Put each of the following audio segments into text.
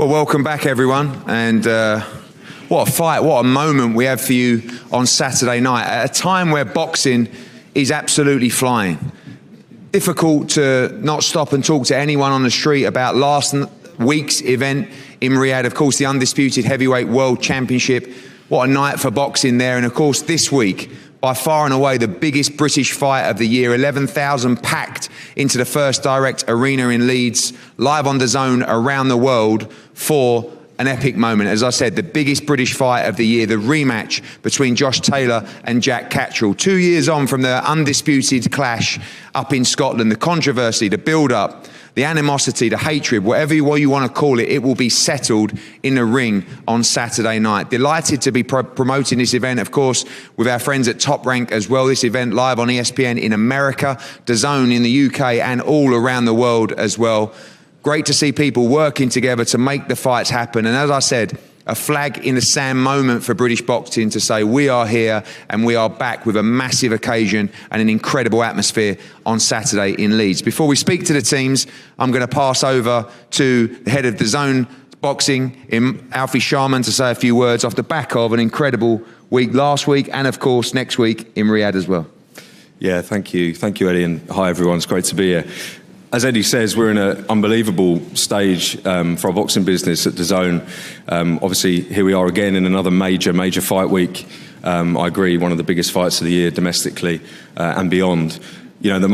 Well, welcome back, everyone. And what a fight, what a moment we have for you on Saturday night, at a time where boxing is absolutely flying. Difficult to not stop and talk to anyone on the street about last week's event in Riyadh. Of course, the undisputed heavyweight world championship. What a night for boxing there. And of course, this week, by far and away, the biggest British fight of the year. 11,000 packed into the First Direct Arena in Leeds, live on DAZN around the world for an epic moment. As I said, the biggest British fight of the year, the rematch between Taylor and Jack Catterall. 2 years on from the undisputed clash up in Scotland, the controversy, the build-up, the animosity, the hatred, whatever you want to call it, it will be settled in the ring on Saturday night. Delighted to be promoting this event, of course, with our friends at Top Rank as well. This event live on ESPN in America, DAZN in the UK, and all around the world as well. Great to see people working together to make the fights happen. And as I said, a flag in the sand moment for British boxing to say we are here and we are back with a massive occasion and an incredible atmosphere on Saturday in Leeds. Before we speak to the teams, I'm going to pass over to the head of DAZN Boxing, Alfie Sharman, to say a few words off the back of an incredible week last week and, of course, next week in Riyadh as well. Yeah, thank you. Thank you, Eddie, and hi, everyone. It's great to be here. As Eddie says, we're in an unbelievable stage for our boxing business at DAZN. Obviously, here we are again in another major fight week. I agree, one of the biggest fights of the year domestically and beyond. You know, the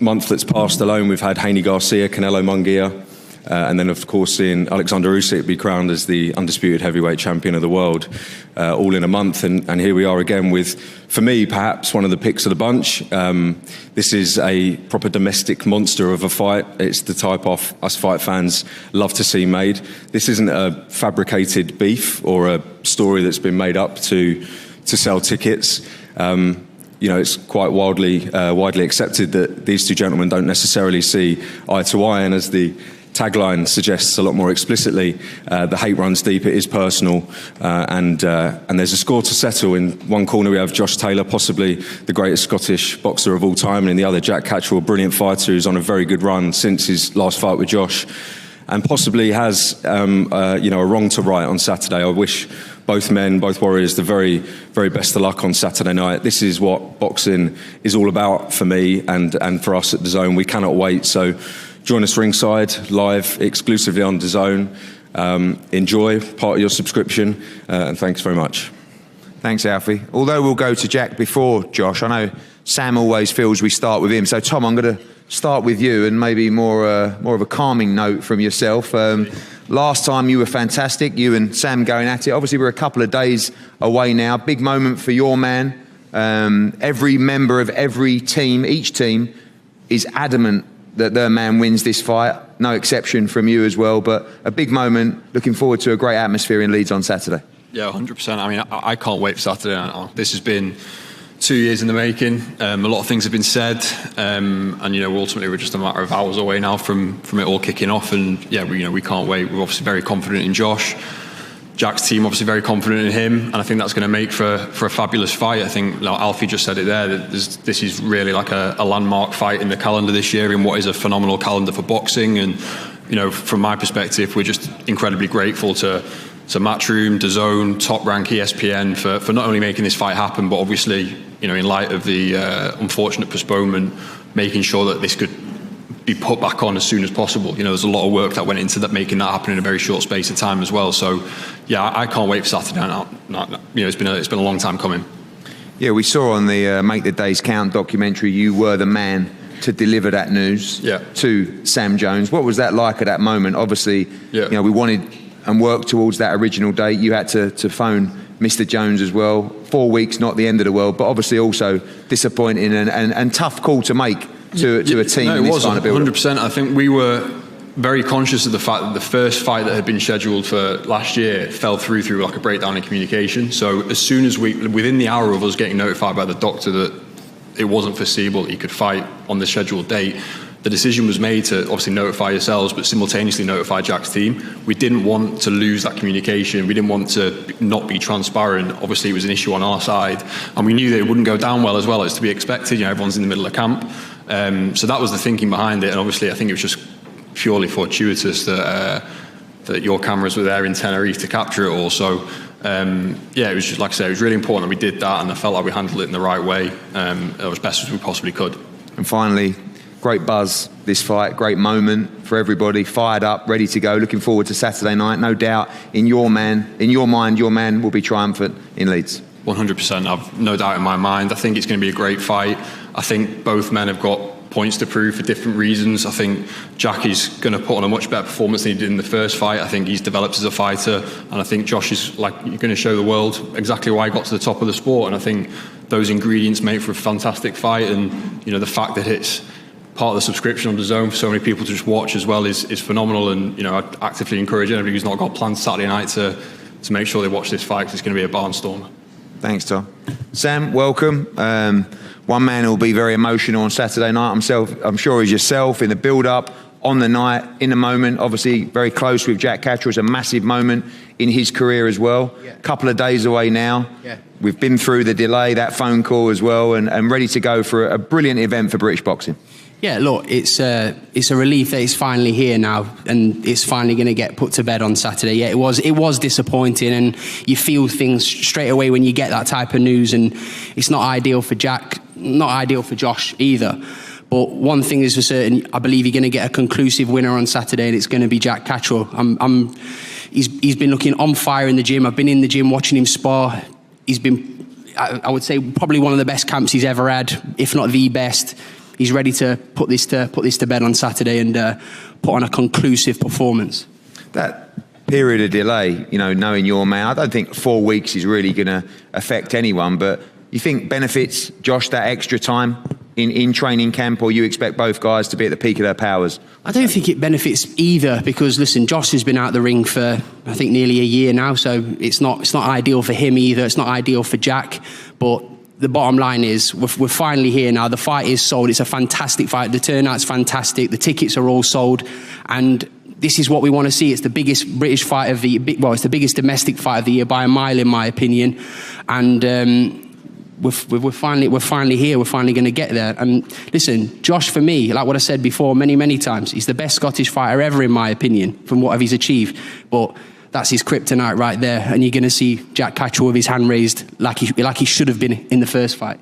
month that's passed alone, we've had Haney Garcia, Canelo Munguia, and then, of course, seeing Alexander Usyk be crowned as the undisputed heavyweight champion of the world, all in a month. And here we are again with, for me, perhaps one of the picks of the bunch. This is a proper domestic monster of a fight. It's the type of us fight fans love to see made. This isn't a fabricated beef or a story that's been made up to sell tickets. You know, it's quite widely accepted that these two gentlemen don't necessarily see eye to eye, and as the tagline suggests a lot more explicitly, the hate runs deep, it is personal, and there's a score to settle. In one corner we have Taylor, possibly the greatest Scottish boxer of all time, and in the other Jack Catterall, a brilliant fighter who's on a very good run since his last fight with Josh, and possibly has you know, a wrong to right on Saturday. I wish both men, both warriors, the very, very best of luck on Saturday night. This is what boxing is all about for me and for us at DAZN. We cannot wait, so join us ringside, live, exclusively on DAZN. Enjoy, part of your subscription, and thanks very much. Thanks, Alfie. Although we'll go to Jack before Josh, I know Sam always feels we start with him. So, Tom, I'm going to start with you and maybe more of a calming note from yourself. Last time you were fantastic, you and Sam going at it. Obviously, we're a couple of days away now. Big moment for your man. Every member of every team, each team, is adamant that their man wins this fight. No exception from you as well, but a big moment. Looking forward to a great atmosphere in Leeds on Saturday. Yeah, 100%. I mean, I can't wait for Saturday night. This has been 2 years in the making. A lot of things have been said, and you know, ultimately we're just a matter of hours away now from it all kicking off. And yeah, we can't wait. We're obviously very confident in Josh. Jack's team obviously very confident in him, and I think that's going to make for a fabulous fight. I think, like Alfie just said it there, that this is really like a landmark fight in the calendar this year, in what is a phenomenal calendar for boxing. And you know, from my perspective, we're just incredibly grateful to Matchroom, DAZN, Top Rank, ESPN for not only making this fight happen, but obviously, you know, in light of the unfortunate postponement, making sure that this could be put back on as soon as possible. You know, there's a lot of work that went into that, making that happen in a very short space of time as well. So, yeah, I can't wait for Saturday night. You know, it's been a long time coming. Yeah, we saw on the Make the Days Count documentary, you were the man to deliver that news to Sam Jones. What was that like at that moment? Obviously, you know, we wanted and worked towards that original date. You had to phone Mr. Jones as well. 4 weeks, not the end of the world, but obviously also disappointing and tough call to make to a team in this kind of build. 100%. I think we were very conscious of the fact that the first fight that had been scheduled for last year fell through like a breakdown in communication. So as soon as within the hour of us getting notified by the doctor that it wasn't foreseeable that he could fight on the scheduled date, the decision was made to obviously notify yourselves, but simultaneously notify Jack's team. We didn't want to lose that communication. We didn't want to not be transparent. Obviously, it was an issue on our side, and we knew that it wouldn't go down well as to be expected. You know, everyone's in the middle of camp. So that was the thinking behind it, and obviously, I think it was just purely fortuitous that that your cameras were there in Tenerife to capture it all. So yeah, it was just, like I say, it was really important that we did that, and I felt like we handled it in the right way, as best as we possibly could. And finally, great buzz this fight, great moment for everybody, fired up, ready to go, looking forward to Saturday night. No doubt in your mind, your man will be triumphant in Leeds. 100%, I've no doubt in my mind. I think it's going to be a great fight. I think both men have got points to prove for different reasons. I think Jack is going to put on a much better performance than he did in the first fight. I think he's developed as a fighter, and I think Josh is going to show the world exactly why he got to the top of the sport. And I think those ingredients make for a fantastic fight, and the fact that it's part of the subscription on DAZN for so many people to just watch as well is phenomenal. And I'd actively encourage anybody who's not got plans Saturday night to make sure they watch this fight, because it's going to be a barnstormer. Thanks, Tom. Sam, welcome. One man who will be very emotional on Saturday night. I'm sure he's yourself in the build-up, on the night, in the moment. Obviously, very close with Jack Catterall. It's a massive moment in his career as well. Yeah. Couple of days away now. Yeah. We've been through the delay, that phone call as well, and ready to go for a brilliant event for British boxing. Yeah, look, it's a relief that it's finally here now, and it's finally going to get put to bed on Saturday. Yeah, it was disappointing, and you feel things straight away when you get that type of news, and it's not ideal for Jack, not ideal for Josh either. But one thing is for certain, I believe you're going to get a conclusive winner on Saturday, and it's going to be Jack Catterall. He's been looking on fire in the gym. I've been in the gym watching him spar. He's been, I would say, probably one of the best camps he's ever had, if not the best. He's ready to put this to bed on Saturday and put on a conclusive performance. That period of delay, knowing your man, I don't think 4 weeks is really going to affect anyone, but you think benefits Josh that extra time in training camp, or you expect both guys to be at the peak of their powers? I don't think it benefits either, because listen, Josh has been out the ring for I think nearly a year now, so it's not ideal for him either. It's not ideal for Jack, but the bottom line is we're finally here now. The fight is sold. It's a fantastic fight. The turnout's fantastic. The tickets are all sold, and this is what we want to see. It's the biggest British fight of the it's the biggest domestic fight of the year by a mile, in my opinion. And we're finally here. We're finally going to get there. And listen, Josh, for me, like what I said before many times, he's the best Scottish fighter ever, in my opinion, from what he's achieved. But that's his kryptonite right there, and you're going to see Jack Catterall with his hand raised like he should have been in the first fight.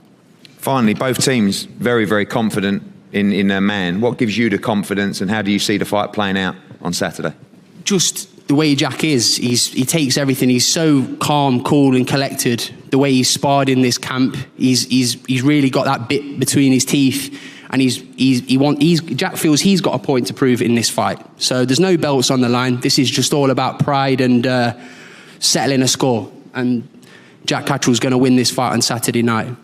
Finally, both teams very, very confident in their man. What gives you the confidence, and how do you see the fight playing out on Saturday? Just the way Jack is. He takes everything. He's so calm, cool and collected. The way he's sparred in this camp, he's really got that bit between his teeth. And Jack feels he's got a point to prove in this fight. So there's no belts on the line. This is just all about pride and settling a score. And Jack Catterall's going to win this fight on Saturday night.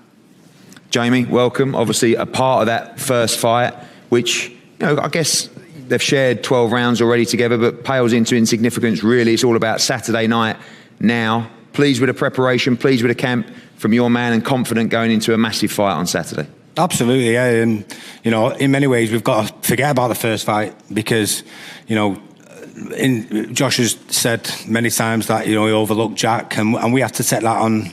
Jamie, welcome. Obviously a part of that first fight, which, I guess they've shared 12 rounds already together, but pales into insignificance, really. It's all about Saturday night now. Pleased with the preparation, pleased with the camp from your man, and confident going into a massive fight on Saturday. Absolutely, yeah. And, in many ways, we've got to forget about the first fight, because, Josh has said many times that, he overlooked Jack, and we have to take that on,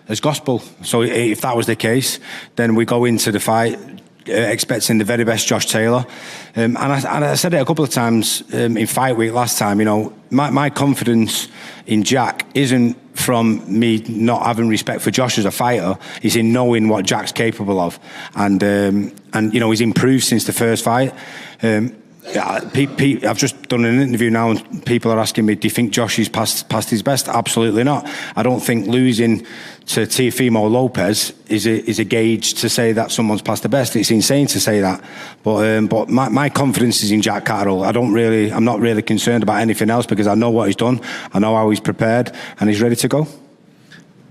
as gospel. So if that was the case, then we go into the fight expecting the very best Josh Taylor. And I said it a couple of times in fight week last time, my confidence in Jack isn't from me not having respect for Josh as a fighter, is in knowing what Jack's capable of. And he's improved since the first fight. I've just done an interview now, and people are asking me, do you think Josh is past his best? Absolutely not. I don't think losing to Teofimo Lopez is a gauge to say that someone's past the best. It's insane to say that. But my confidence is in Jack Catterall. I'm not really concerned about anything else, because I know what he's done, I know how he's prepared, and he's ready to go.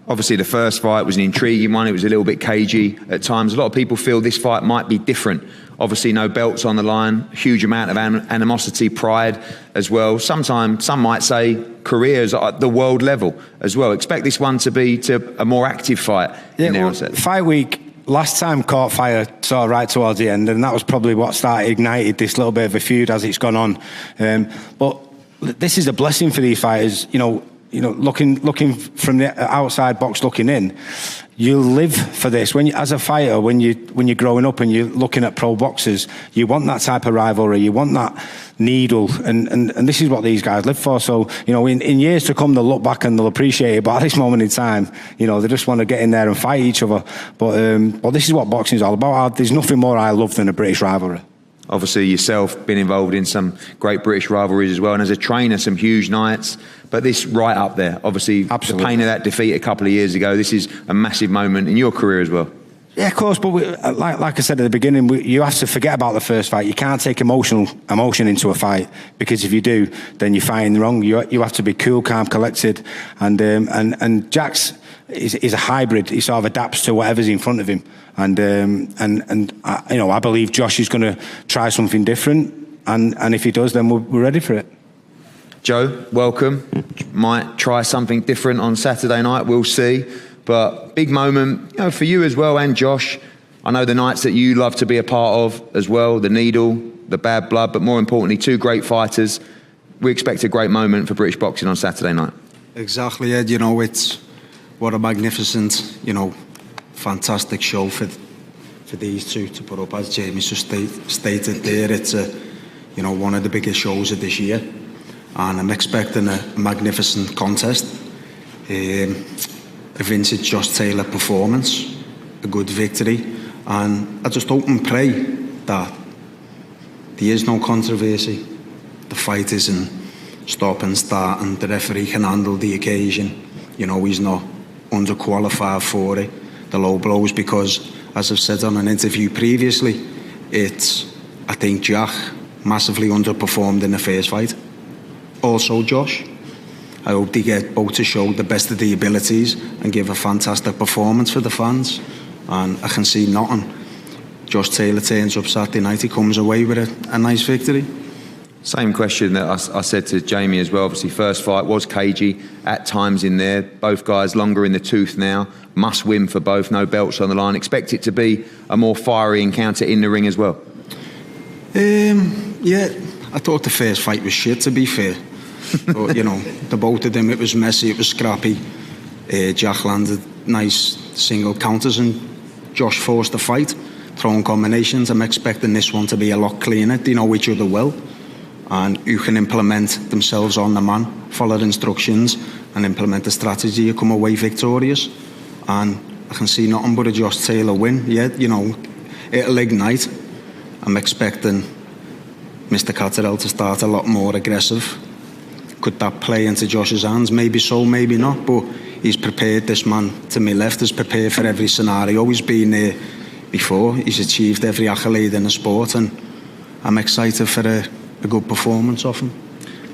Obviously, the first fight was an intriguing one. It was a little bit cagey at times. A lot of people feel this fight might be different. Obviously, no belts on the line, huge amount of animosity, pride as well. Sometimes, some might say careers at the world level as well. Expect this one to be a more active fight. Yeah, fight week last time caught fire sort of right towards the end, and that was probably what ignited this little bit of a feud as it's gone on. But this is a blessing for these fighters, looking from the outside box looking in. you live for this. As a fighter, when you're growing up and you're looking at pro boxers, you want that type of rivalry. You want that needle, and this is what these guys live for. So, you know, in years to come, they'll look back and they'll appreciate it. But at this moment in time, you know, they just want to get in there and fight each other. But this is what boxing is all about. There's nothing more I love than a British rivalry. Obviously, yourself been involved in some great British rivalries as well, and as a trainer, some huge nights. But this right up there, obviously, Absolutely. The pain of that defeat a couple of years ago. This is a massive moment in your career as well. Yeah, of course, but like I said at the beginning, you have to forget about the first fight. You can't take emotion into a fight, because if you do, then you're fighting wrong. You have to be cool, calm, collected, and Jack's is a hybrid. He sort of adapts to whatever's in front of him, and you know, I believe Josh is going to try something different, and if he does, then we're ready for it. Joe, welcome. Might try something different on Saturday night. We'll see. But big moment, you know, for you as well, and Josh. I know the nights that you love to be a part of as well, the needle, the bad blood, but more importantly, two great fighters. We expect a great moment for British boxing on Saturday night. Exactly, Ed. You know, it's what a magnificent, you know, fantastic show for these two to put up. As Jamie just stated there, it's you know, one of the biggest shows of this year, and I'm expecting a magnificent contest. A vintage Josh Taylor performance, a good victory, and I just hope and pray that there is no controversy. The fight isn't stop and start, and the referee can handle the occasion. You know, he's not underqualified for it, the low blows, because, as I've said on an interview previously, I think Jack massively underperformed in the first fight. Also Josh. I hope they get both to show the best of their abilities and give a fantastic performance for the fans. And I can see nothing. Josh Taylor turns up Saturday night, he comes away with a nice victory. Same question that I said to Jamie as well. Obviously, first fight was cagey at times in there. Both guys longer in the tooth now. Must win for both, no belts on the line. Expect it to be a more fiery encounter in the ring as well. Yeah, I thought the first fight was shit, to be fair. But, you know, the both of them, it was messy, it was scrappy. Jack landed nice single counters and Josh forced the fight, throwing combinations. I'm expecting this one to be a lot cleaner. They know each other well, and who can implement themselves on the man, follow the instructions and implement the strategy, you come away victorious. And I can see nothing but a Josh Taylor win. Yeah, you know, it'll ignite. I'm expecting Mr. Catterall to start a lot more aggressive. Could that play into Josh's hands? Maybe so, maybe not. But he's prepared. This man to my left is prepared for every scenario. He's been there before. He's achieved every accolade in the sport, and I'm excited for a good performance of him.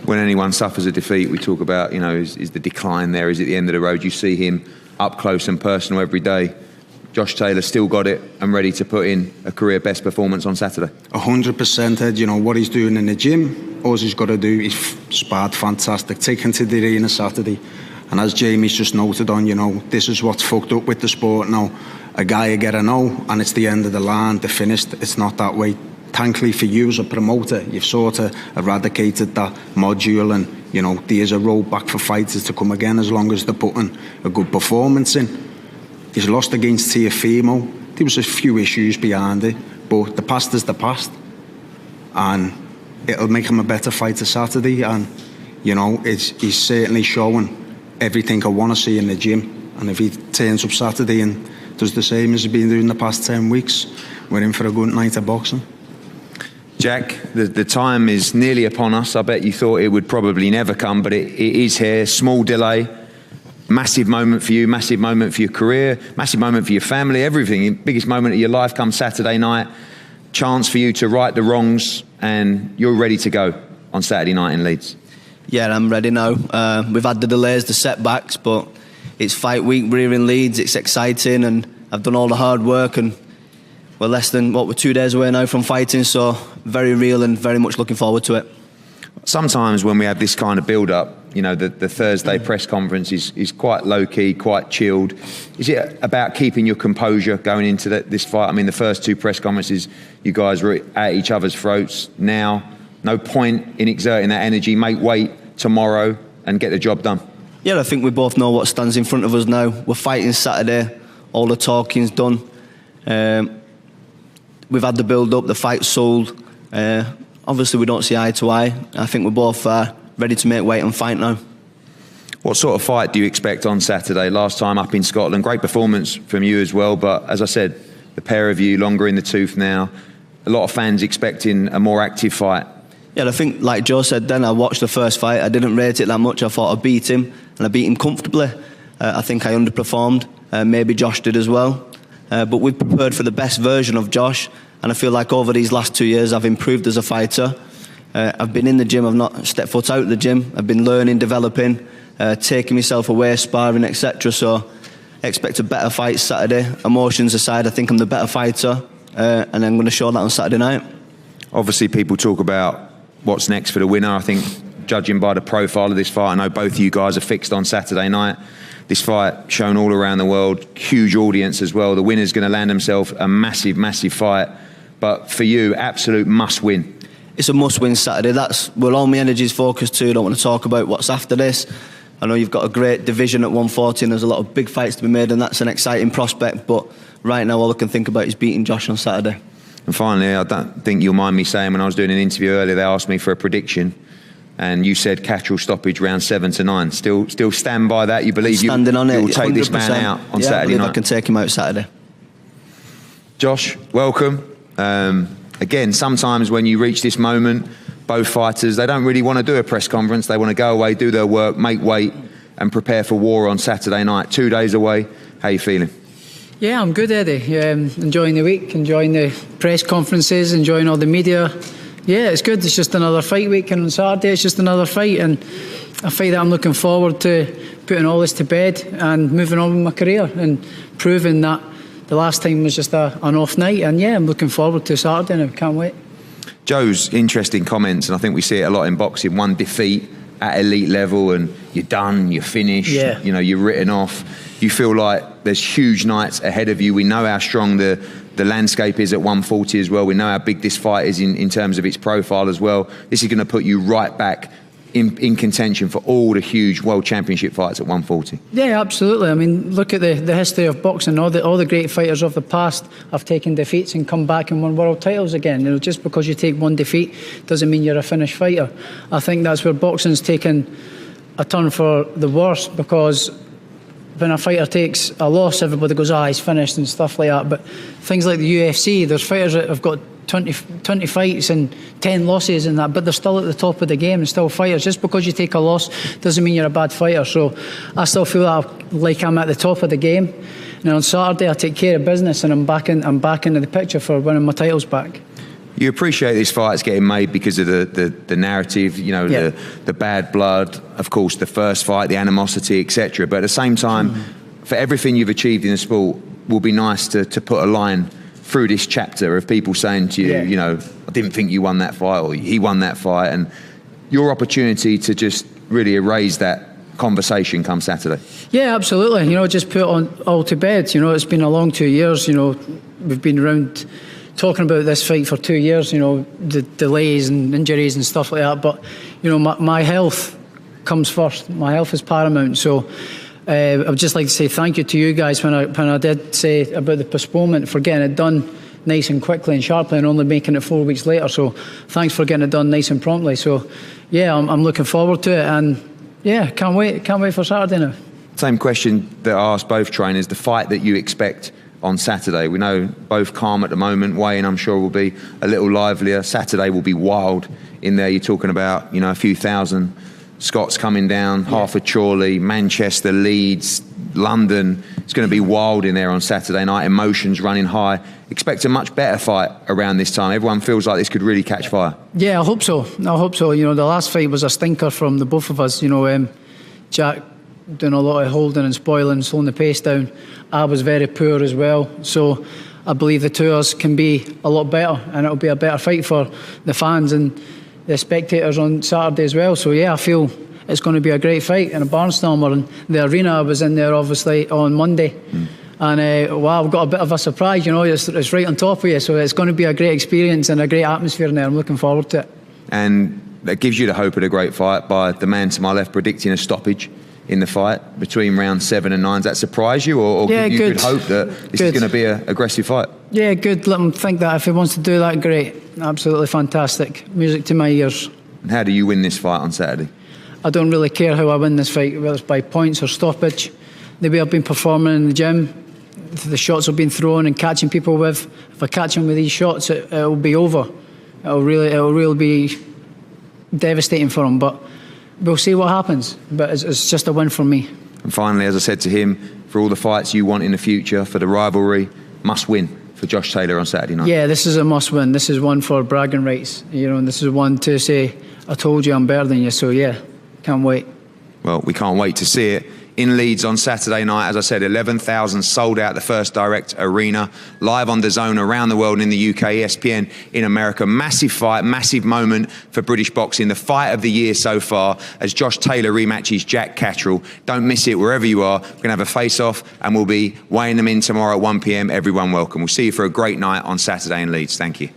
When anyone suffers a defeat, we talk about, you know, is the decline there? Is it the end of the road? You see him up close and personal every day. Josh Taylor still got it and ready to put in a career best performance on Saturday. 100%, Ed. You know, what he's doing in the gym, all he's got to do, he's sparred fantastic. Take him to the arena Saturday. And as Jamie's just noted on, you know, this is what's fucked up with the sport now. A guy will get a no, and it's the end of the line, they're finished. It's not that way. Thankfully for you as a promoter, you've sort of eradicated that module, and, you know, there's a road back for fighters to come again as long as they're putting a good performance in. He's lost against Teofimo. There was a few issues behind it, but the past is the past, and it'll make him a better fighter Saturday. And, you know, he's certainly showing everything I want to see in the gym. And if he turns up Saturday and does the same as he's been doing the past 10 weeks, we're in for a good night of boxing. Jack, the time is nearly upon us. I bet you thought it would probably never come, but it is here. Small delay. Massive moment for you, massive moment for your career, massive moment for your family, everything. Biggest moment of your life comes Saturday night. Chance for you to right the wrongs, and you're ready to go on Saturday night in Leeds. Yeah, I'm ready now. We've had the delays, the setbacks, but it's fight week. We're here in Leeds. It's exciting, and I've done all the hard work, and we're less than, we're 2 days away now from fighting, so very real and very much looking forward to it. Sometimes when we have this kind of build-up, you know, the Thursday press conference is quite low-key, quite chilled. Is it about keeping your composure going into this fight? I mean, the first two press conferences, you guys were at each other's throats. Now, no point in exerting that energy. Make weight tomorrow and get the job done. Yeah, I think we both know what stands in front of us now. We're fighting Saturday. all the talking's done. We've had the build-up, the fight's sold. Obviously, we don't see eye to eye. I think we're both ready to make weight and fight now. What sort of fight do you expect on Saturday? Last time up in Scotland, great performance from you as well, but as I said, the pair of you longer in the tooth now. A lot of fans expecting a more active fight. Yeah, I think, like Joe said then, I watched the first fight. I didn't rate it that much. I thought I beat him, and I beat him comfortably. I think I underperformed. Maybe Josh did as well. But we've prepared for the best version of Josh, and I feel like over these last 2 years I've improved as a fighter. I've been in the gym, I've not stepped foot out of the gym. I've been learning, developing, taking myself away, sparring, etc. So I expect a better fight Saturday. Emotions aside, I think I'm the better fighter, and I'm going to show that on Saturday night. Obviously, people talk about what's next for the winner. I think, judging by the profile of this fight, I know both of you guys are fixed on Saturday night. This fight shown all around the world, huge audience as well. The winner's going to land himself a massive, massive fight. But for you, absolute must-win. It's a must-win Saturday. That's where all my energy is focused to. I don't want to talk about what's after this. I know you've got a great division at 140 and there's a lot of big fights to be made, and that's an exciting prospect. But right now, all I can think about is beating Josh on Saturday. And finally, I don't think you'll mind me saying, when I was doing an interview earlier, they asked me for a prediction, and you said Catterall stoppage round 7 to 9. Still stand by that? You believe you'll take this man out on Saturday night? I can take him out Saturday. Josh, welcome. Again, sometimes when you reach this moment, both fighters, they don't really want to do a press conference. They want to go away, do their work, make weight, and prepare for war on Saturday night. 2 days away. How are you feeling? Yeah, I'm good, Eddie. Enjoying the week, enjoying the press conferences, enjoying all the media. Yeah, it's good. It's just another fight week, and on Saturday it's just another fight, and a fight that I'm looking forward to putting all this to bed and moving on with my career and proving that the last time was just an off night. And yeah, I'm looking forward to Saturday and I can't wait. Joe's interesting comments, and I think we see it a lot in boxing. One defeat at elite level and you're done, you're finished, you know, you're written off. You feel like there's huge nights ahead of you. We know how strong the landscape is at 140 as well. We know how big this fight is in terms of its profile as well. This is going to put you right back in contention for all the huge world championship fights at 140. Yeah, absolutely. I mean, look at the history of boxing. All the great fighters of the past have taken defeats and come back and won world titles again. You know, just because you take one defeat doesn't mean you're a finished fighter. I think that's where boxing's taken a turn for the worse, because when a fighter takes a loss, everybody goes, he's finished and stuff like that. But things like the UFC, there's fighters that have got 20 fights and 10 losses and that, but they're still at the top of the game and still fighters. Just because you take a loss doesn't mean you're a bad fighter. So I still feel like I'm at the top of the game. And on Saturday I take care of business and I'm back into the picture for winning my titles back. You appreciate this fight's getting made because of the narrative, you know, the bad blood, of course, the first fight, the animosity, etc. But at the same time, for everything you've achieved in the sport, it will be nice to put a line through this chapter of people saying to you, you know, I didn't think you won that fight, or he won that fight, and your opportunity to just really erase that conversation come Saturday. Yeah, absolutely. You know, just put it all to bed. You know, it's been a long 2 years. You know, we've been around talking about this fight for 2 years, you know, the delays and injuries and stuff like that. But, you know, my health comes first. My health is paramount. So I would just like to say thank you to you guys when I did say about the postponement, for getting it done nice and quickly and sharply and only making it 4 weeks later. So thanks for getting it done nice and promptly. So, yeah, I'm looking forward to it. And, yeah, can't wait for Saturday now. Same question that I asked both trainers, the fight that you expect on Saturday. We know both calm at the moment. Weighing, I'm sure, will be a little livelier. Saturday will be wild in there. You're talking about, you know, a few thousand Scots coming down, half of Chorley, Manchester, Leeds, London. It's going to be wild in there on Saturday night. Emotions running high. Expect a much better fight around this time. Everyone feels like this could really catch fire. Yeah, I hope so. You know, the last fight was a stinker from the both of us. You know, Jack doing a lot of holding and spoiling, slowing the pace down. I was very poor as well. So I believe the two of us can be a lot better, and it'll be a better fight for the fans and the spectators on Saturday as well. So yeah, I feel it's going to be a great fight and a barnstormer. And the arena, I was in there obviously on Monday, and wow, I've got a bit of a surprise. You know, it's right on top of you, so it's going to be a great experience and a great atmosphere in there. I'm looking forward to it. And that gives you the hope of a great fight by the man to my left predicting a stoppage. in the fight between round 7 and 9. Does that surprise you, or Yeah, you good. could hope that this is Good. going to be an aggressive fight? Yeah, good. Let him think that. If he wants to do that, great. Absolutely fantastic. Music to my ears. And how do you win this fight on Saturday? I don't really care how I win this fight, whether it's by points or stoppage. The way I've been performing in the gym, the shots I've been throwing and catching people with. If I catch them with these shots, it'll be over. It'll really be devastating for him. But we'll see what happens. But it's just a win for me. And finally, as I said to him, for all the fights you want in the future, for the rivalry, must win for Josh Taylor on Saturday night. Yeah, this is a must win. This is one for bragging rights, and this is one to say, I told you I'm better than you. So yeah, can't wait. Well, we can't wait to see it in Leeds on Saturday night. As I said, 11,000 sold out the First Direct Arena, live on DAZN around the world, in the UK, ESPN in America. Massive fight, massive moment for British boxing. The fight of the year so far as Josh Taylor rematches Jack Catterall. Don't miss it wherever you are. We're going to have a face-off and we'll be weighing them in tomorrow at 1 p.m. Everyone welcome. We'll see you for a great night on Saturday in Leeds. Thank you.